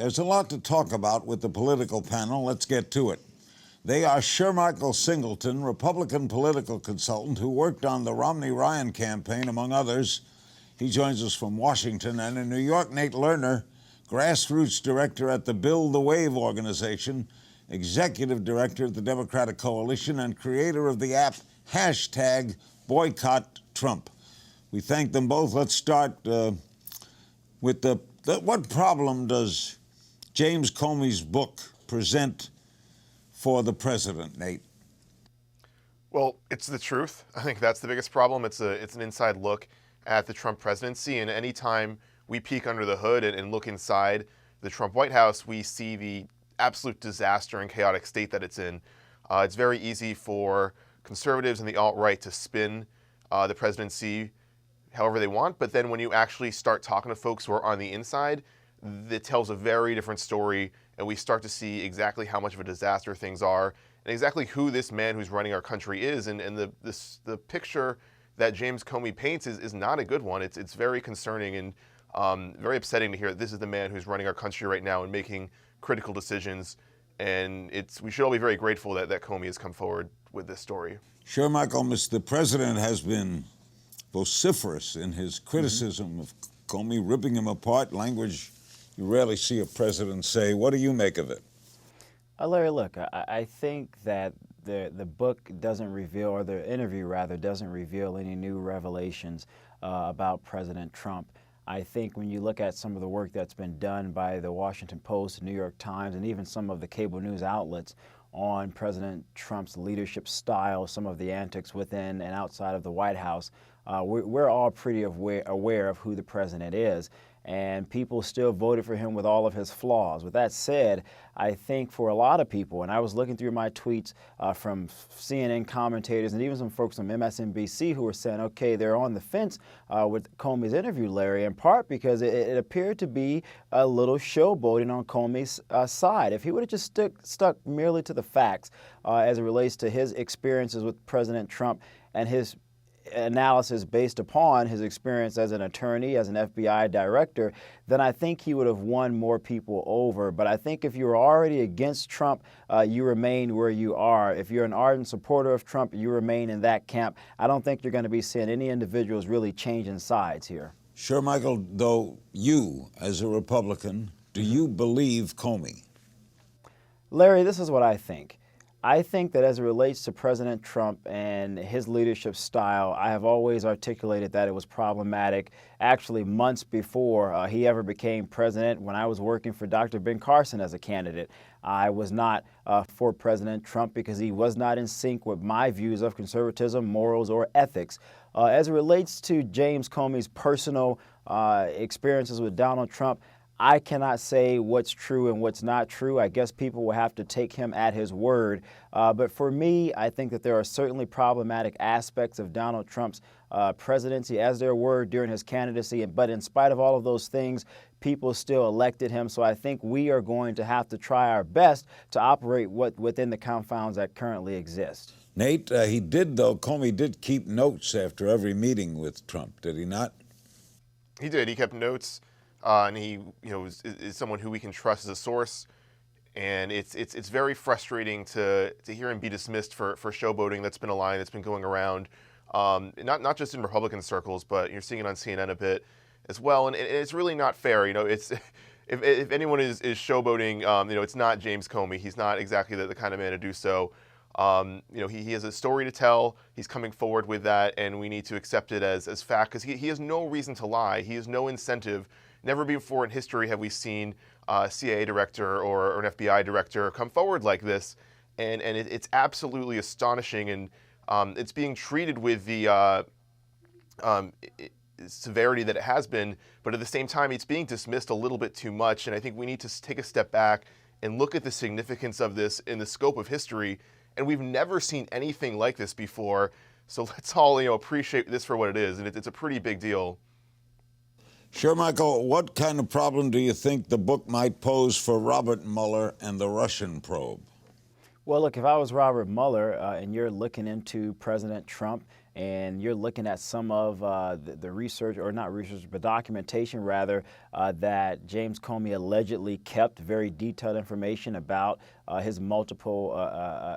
There's a lot to talk about with the political panel. Let's get to it. They are Shermichael Singleton, Republican political consultant who worked on the Romney-Ryan campaign, among others. He joins us from Washington. And in New York, Nate Lerner, grassroots director at the Build the Wave organization, executive director at the Democratic Coalition, and creator of the app #BoycottTrump. We thank them both. Let's start with what problem does James Comey's book present for the president, Nate? Well, it's the truth. I think that's the biggest problem. It's an inside look at the Trump presidency, and anytime we peek under the hood and look inside the Trump White House, we see the absolute disaster and chaotic state that it's in. It's very easy for conservatives and the alt-right to spin the presidency however they want, but then when you actually start talking to folks who are on the inside, it tells a very different story, and we start to see exactly how much of a disaster things are, and exactly who this man who's running our country is, and the picture that James Comey paints is not a good one. It's very concerning and very upsetting to hear that this is the man who's running our country right now and making critical decisions, and we should all be very grateful that Comey has come forward with this story. Sure, Michael, the president has been vociferous in his criticism of Comey, ripping him apart, language you rarely see a president say. What do you make of it? Larry, look, I think that the book doesn't reveal, or the interview rather, doesn't reveal any new revelations about President Trump. I think when you look at some of the work that's been done by the Washington Post, New York Times, and even some of the cable news outlets on President Trump's leadership style, some of the antics within and outside of the White House, we're all pretty aware of who the president is. And people still voted for him with all of his flaws. With that said, I think for a lot of people, and I was looking through my tweets from CNN commentators and even some folks from MSNBC who were saying, okay, they're on the fence with Comey's interview, Larry, in part because it appeared to be a little showboating on Comey's side. If he would have just stuck merely to the facts as it relates to his experiences with President Trump and his analysis based upon his experience as an attorney, as an FBI director, then I think he would have won more people over. But I think if you're already against Trump, you remain where you are. If you're an ardent supporter of Trump, you remain in that camp. I don't think you're going to be seeing any individuals really changing sides here. Sure, Michael, though, you, as a Republican, do you believe Comey? Larry, this is what I think. I think that as it relates to President Trump and his leadership style, I have always articulated that it was problematic. Actually, months before he ever became president, when I was working for Dr. Ben Carson as a candidate, I was not for President Trump because he was not in sync with my views of conservatism, morals, or ethics. As it relates to James Comey's personal experiences with Donald Trump, I cannot say what's true and what's not true. I guess people will have to take him at his word. But for me, I think that there are certainly problematic aspects of Donald Trump's presidency, as there were during his candidacy. But in spite of all of those things, people still elected him. So I think we are going to have to try our best to operate within the confines that currently exist. Nate, Comey did keep notes after every meeting with Trump, did he not? He did. He kept notes. And he, is someone who we can trust as a source, and it's very frustrating to hear him be dismissed for showboating. That's been a line that's been going around, not just in Republican circles, but you're seeing it on CNN a bit as well. And it's really not fair. It's if anyone is showboating, it's not James Comey. He's not exactly the kind of man to do so. He has a story to tell. He's coming forward with that, and we need to accept it as fact because he has no reason to lie. He has no incentive. Never before in history have we seen a CIA director or an FBI director come forward like this, and it's absolutely astonishing, and it's being treated with the severity that it has been, but at the same time, it's being dismissed a little bit too much, and I think we need to take a step back and look at the significance of this in the scope of history, and we've never seen anything like this before, so let's all appreciate this for what it is, and it's a pretty big deal. Sure, Michael, what kind of problem do you think the book might pose for Robert Mueller and the Russian probe? Well, look, if I was Robert Mueller and you're looking into President Trump And you're looking at some of the research, or not research, but documentation rather, that James Comey allegedly kept very detailed information about his multiple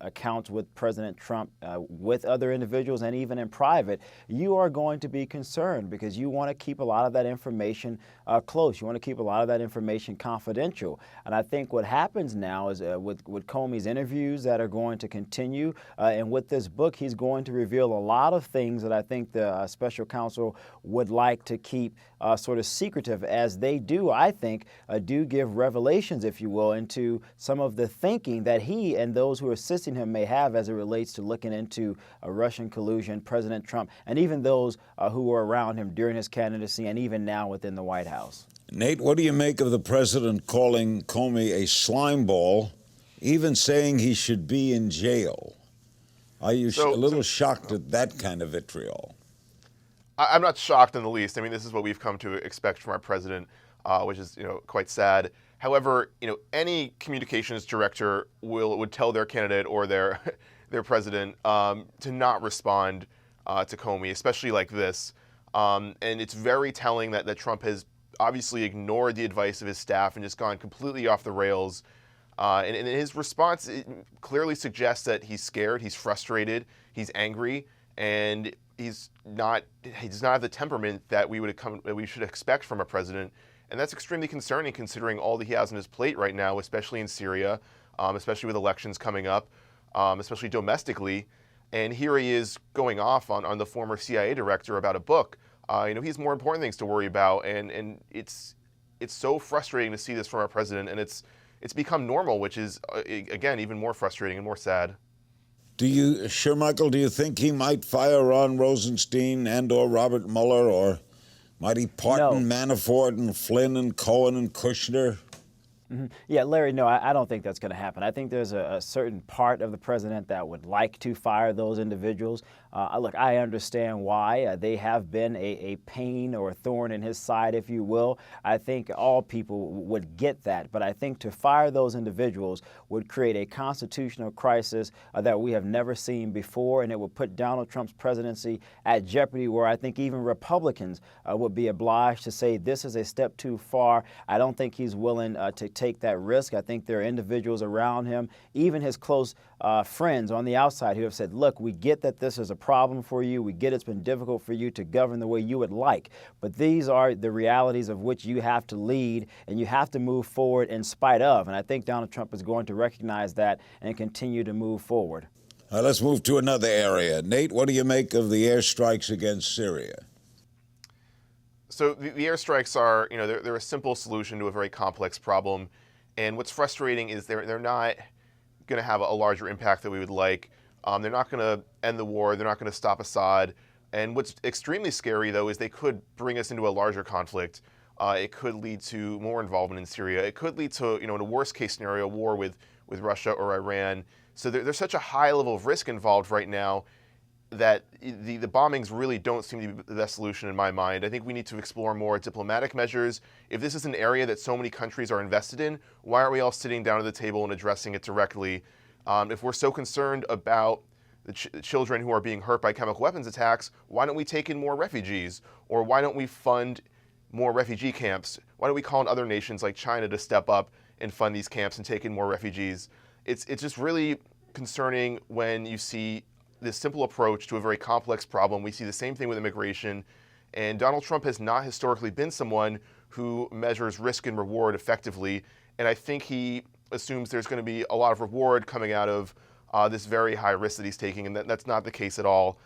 accounts with President Trump, with other individuals, and even in private. You are going to be concerned because you want to keep a lot of that information close. You want to keep a lot of that information confidential. And I think what happens now is with Comey's interviews that are going to continue, and with this book, he's going to reveal a lot of things that I think the special counsel would like to keep sort of secretive, as they do, I think, do give revelations, if you will, into some of the thinking that he and those who are assisting him may have as it relates to looking into Russian collusion, President Trump, and even those who were around him during his candidacy and even now within the White House. Nate, what do you make of the president calling Comey a slimeball, even saying he should be in jail? Are you a little shocked at that kind of vitriol? I'm not shocked in the least. I mean, this is what we've come to expect from our president, which is, quite sad. However, any communications director would tell their candidate or their president to not respond to Comey, especially like this. And it's very telling that Trump has obviously ignored the advice of his staff and just gone completely off the rails. And his response, it clearly suggests that he's scared, he's frustrated, he's angry, and he does not have the temperament that we should expect from a president. And that's extremely concerning considering all that he has on his plate right now, especially in Syria, especially with elections coming up, especially domestically. And here he is going off on the former CIA director about a book. He has more important things to worry about. And it's so frustrating to see this from our president. And it's become normal, which is, again, even more frustrating and more sad. Shermichael, do you think he might fire Ron Rosenstein and or Robert Mueller, or might he pardon Manafort and Flynn and Cohen and Kushner? Mm-hmm. Yeah, Larry, no, I don't think that's going to happen. I think there's a certain part of the president that would like to fire those individuals. Look, I understand why. They have been a pain or a thorn in his side, if you will. I think all people would get that. But I think to fire those individuals would create a constitutional crisis that we have never seen before, and it would put Donald Trump's presidency at jeopardy, where I think even Republicans would be obliged to say this is a step too far. I don't think he's willing to take that risk. I think there are individuals around him, even his close friends on the outside, who have said, look, we get that this is a problem for you. We get it's been difficult for you to govern the way you would like. But these are the realities of which you have to lead, and you have to move forward in spite of. And I think Donald Trump is going to recognize that and continue to move forward. Let's move to another area. Nate, what do you make of the airstrikes against Syria? So the airstrikes are, they're a simple solution to a very complex problem. And what's frustrating is they're not going to have a larger impact that we would like. They're not going to end the war. They're not going to stop Assad. And what's extremely scary, though, is they could bring us into a larger conflict. It could lead to more involvement in Syria. It could lead to, in a worst-case scenario, war with Russia or Iran. So there's such a high level of risk involved right now that the bombings really don't seem to be the best solution in my mind. I think we need to explore more diplomatic measures. If this is an area that so many countries are invested in, why aren't we all sitting down at the table and addressing it directly? If we're so concerned about the children who are being hurt by chemical weapons attacks, why don't we take in more refugees? Or why don't we fund more refugee camps? Why don't we call on other nations like China to step up and fund these camps and take in more refugees? It's just really concerning when you see this simple approach to a very complex problem. We see the same thing with immigration. And Donald Trump has not historically been someone who measures risk and reward effectively. And I think he assumes there's going to be a lot of reward coming out of this very high risk that he's taking. And that's not the case at all.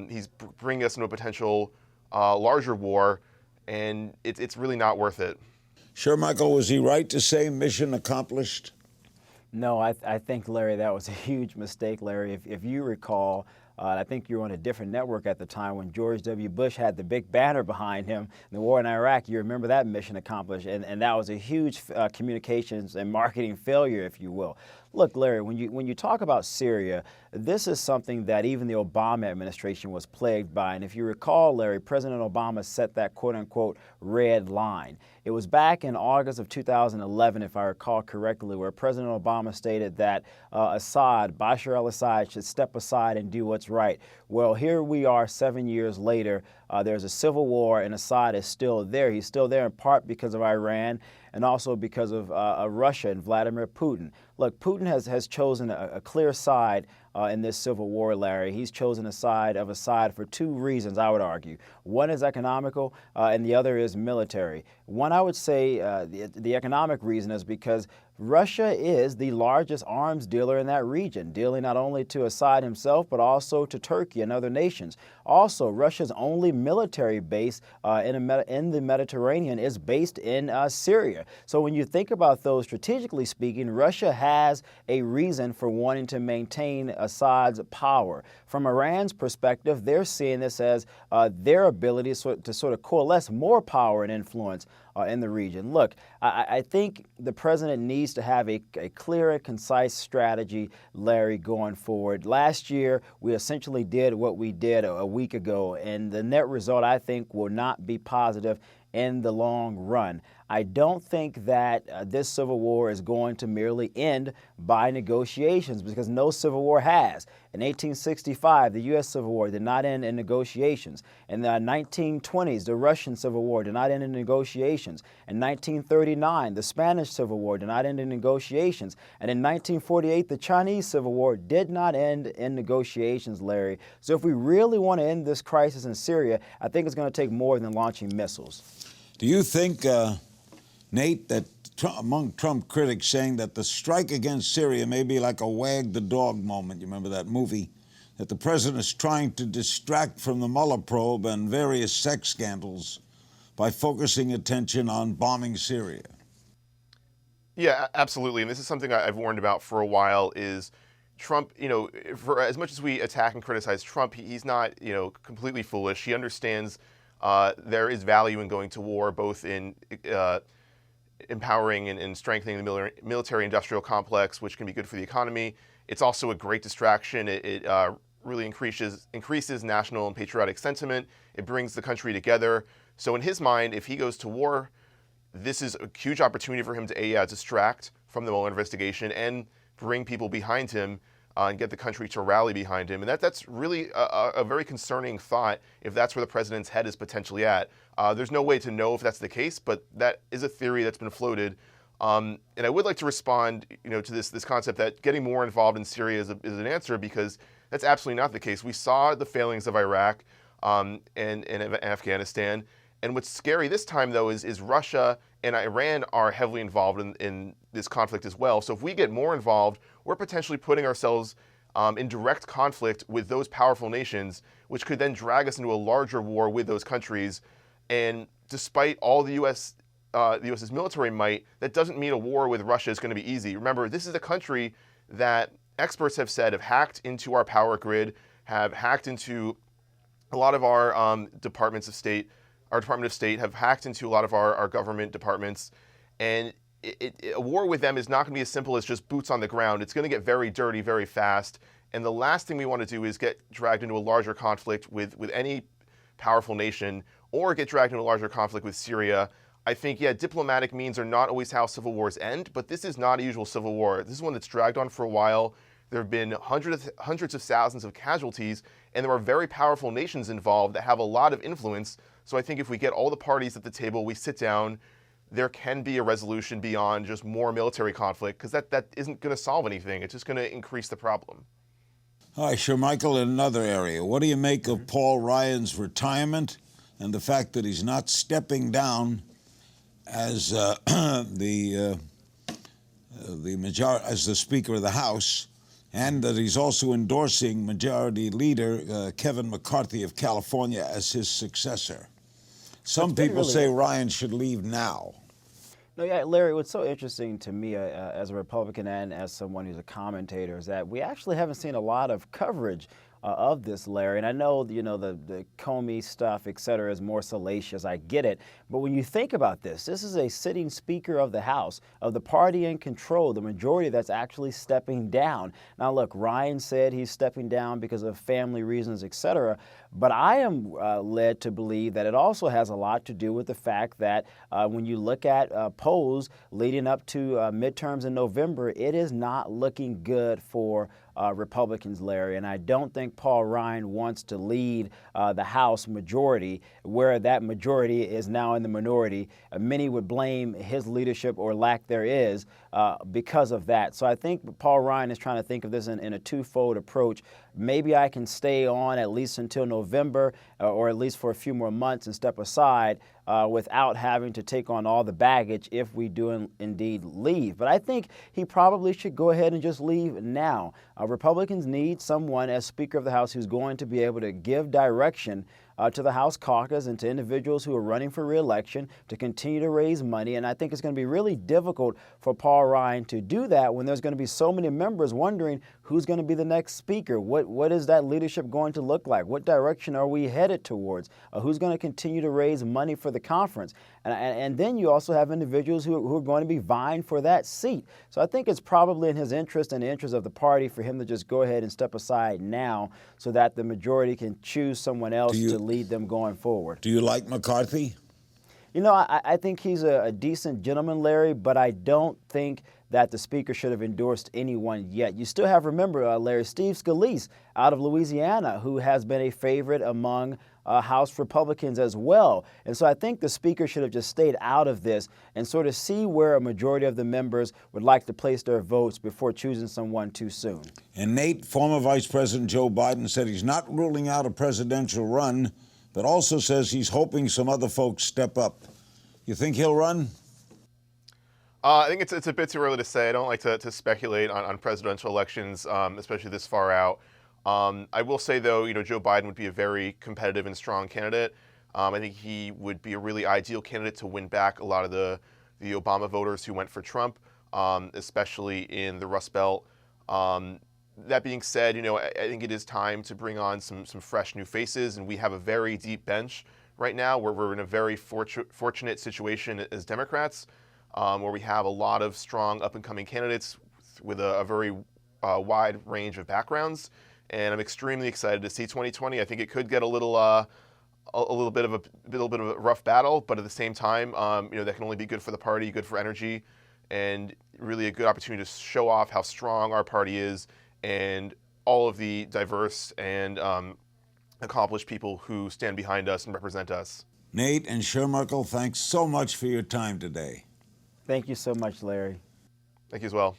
He's bringing us into a potential larger war, and it's really not worth it. Shermichael, was he right to say mission accomplished? No, I think, Larry, that was a huge mistake, Larry. If you recall, I think you were on a different network at the time when George W. Bush had the big banner behind him, the war in Iraq. You remember that mission accomplished, and that was a huge communications and marketing failure, if you will. Look, Larry, when you talk about Syria, this is something that even the Obama administration was plagued by. And if you recall, Larry, President Obama set that quote-unquote red line. It was back in August of 2011, if I recall correctly, where President Obama stated that Bashar al-Assad should step aside and do what's right. Well, here we are 7 years later. There's a civil war, and Assad is still there. He's still there in part because of Iran and also because of Russia and Vladimir Putin. Look, Putin has chosen a clear side in this civil war, Larry. He's chosen a side of Assad for two reasons, I would argue. One is economical, and the other is military. One, I would say the economic reason is because Russia is the largest arms dealer in that region, dealing not only to Assad himself, but also to Turkey and other nations. Also, Russia's only military base in the Mediterranean is based in Syria. So when you think about those strategically speaking, Russia has a reason for wanting to maintain Assad's power. From Iran's perspective, they're seeing this as their ability to sort of coalesce more power and influence in the region. Look, I think the president needs to have a clear and concise strategy, Larry, going forward. Last year, we essentially did what we did a week ago, and the net result, I think, will not be positive in the long run. I don't think that this civil war is going to merely end by negotiations, because no civil war has. In 1865, the U.S. Civil War did not end in negotiations. In the 1920s, the Russian Civil War did not end in negotiations. In 1939, the Spanish Civil War did not end in negotiations. And in 1948, the Chinese Civil War did not end in negotiations, Larry. So if we really want to end this crisis in Syria, I think it's going to take more than launching missiles. Do you think, Nate, that among Trump critics saying that the strike against Syria may be like a wag the dog moment, you remember that movie, that the president is trying to distract from the Mueller probe and various sex scandals by focusing attention on bombing Syria? Yeah, absolutely. And this is something I've warned about for a while is Trump, for as much as we attack and criticize Trump, he's not, completely foolish. He understands there is value in going to war, both in empowering and strengthening the military-industrial complex, which can be good for the economy. It's also a great distraction. It really increases national and patriotic sentiment. It brings the country together. So in his mind, if he goes to war, this is a huge opportunity for him to distract from the Mueller investigation and bring people behind him and get the country to rally behind him. And that's really a very concerning thought if that's where the president's head is potentially at. There's no way to know if that's the case, but that is a theory that's been floated. And I would like to respond, to this concept that getting more involved in Syria is an answer, because that's absolutely not the case. We saw the failings of Iraq and Afghanistan. And what's scary this time, though, is Russia and Iran are heavily involved in this conflict as well. So if we get more involved, we're potentially putting ourselves in direct conflict with those powerful nations, which could then drag us into a larger war with those countries. And despite all the U.S.'s military might, that doesn't mean a war with Russia is going to be easy. Remember, this is a country that experts have said have hacked into our power grid, have hacked into a lot of our departments of state. Our Department of State have hacked into a lot of our government departments. And a war with them is not going to be as simple as just boots on the ground. It's going to get very dirty very fast. And the last thing we want to do is get dragged into a larger conflict with any powerful nation, or get dragged into a larger conflict with Syria. I think, diplomatic means are not always how civil wars end, but this is not a usual civil war. This is one that's dragged on for a while. There have been hundreds of thousands of casualties, and there are very powerful nations involved that have a lot of influence. So I think if we get all the parties at the table, we sit down, there can be a resolution beyond just more military conflict, because that isn't going to solve anything. It's just going to increase the problem. All right, Shermichael, in another area, what do you make of Paul Ryan's retirement and the fact that he's not stepping down as the Speaker of the House, and that he's also endorsing Majority Leader Kevin McCarthy of California as his successor? Some people say Ryan should leave now. No, yeah, Larry, what's so interesting to me as a Republican and as someone who's a commentator is that we actually haven't seen a lot of coverage of this, Larry. And I know, the Comey stuff, et cetera, is more salacious. I get it. But when you think about this is a sitting Speaker of the House, of the party in control, the majority that's actually stepping down. Now, look, Ryan said he's stepping down because of family reasons, et cetera. But I am led to believe that it also has a lot to do with the fact that when you look at polls leading up to midterms in November, it is not looking good for Republicans, Larry. And I don't think Paul Ryan wants to lead the House majority, where that majority is now in the minority. Many would blame his leadership or lack thereof because of that. So I think Paul Ryan is trying to think of this in a twofold approach. Maybe I can stay on at least until November or at least for a few more months and step aside without having to take on all the baggage if we do indeed leave. But I think he probably should go ahead and just leave now. Republicans need someone as Speaker of the House who's going to be able to give direction to the House caucus and to individuals who are running for re-election to continue to raise money. And I think it's going to be really difficult for Paul Ryan to do that when there's going to be so many members wondering who's going to be the next speaker. What is that leadership going to look like? What direction are we headed towards? Who's going to continue to raise money for the conference? And then you also have individuals who are going to be vying for that seat. So I think it's probably in his interest and the interest of the party for him to just go ahead and step aside now so that the majority can choose someone else to lead them going forward. Do you like McCarthy? I think he's a decent gentleman, Larry, but I don't think that the Speaker should have endorsed anyone yet. You still have, remember, Larry, Steve Scalise out of Louisiana, who has been a favorite among House Republicans as well. And so I think the Speaker should have just stayed out of this and sort of see where a majority of the members would like to place their votes before choosing someone too soon. And Nate, former Vice President Joe Biden said he's not ruling out a presidential run, but also says he's hoping some other folks step up. You think he'll run? I think it's a bit too early to say. I don't like to speculate on presidential elections, especially this far out. I will say, though, Joe Biden would be a very competitive and strong candidate. I think he would be a really ideal candidate to win back a lot of the Obama voters who went for Trump, especially in the Rust Belt. That being said, I think it is time to bring on some fresh new faces, and we have a very deep bench right now where we're in a very fortunate situation as Democrats, where we have a lot of strong up-and-coming candidates with a very wide range of backgrounds. And I'm extremely excited to see 2020. I think it could get a little bit of a rough battle, but at the same time, that can only be good for the party, good for energy, and really a good opportunity to show off how strong our party is and all of the diverse and accomplished people who stand behind us and represent us. Nate and Shermichael, thanks so much for your time today. Thank you so much, Larry. Thank you as well.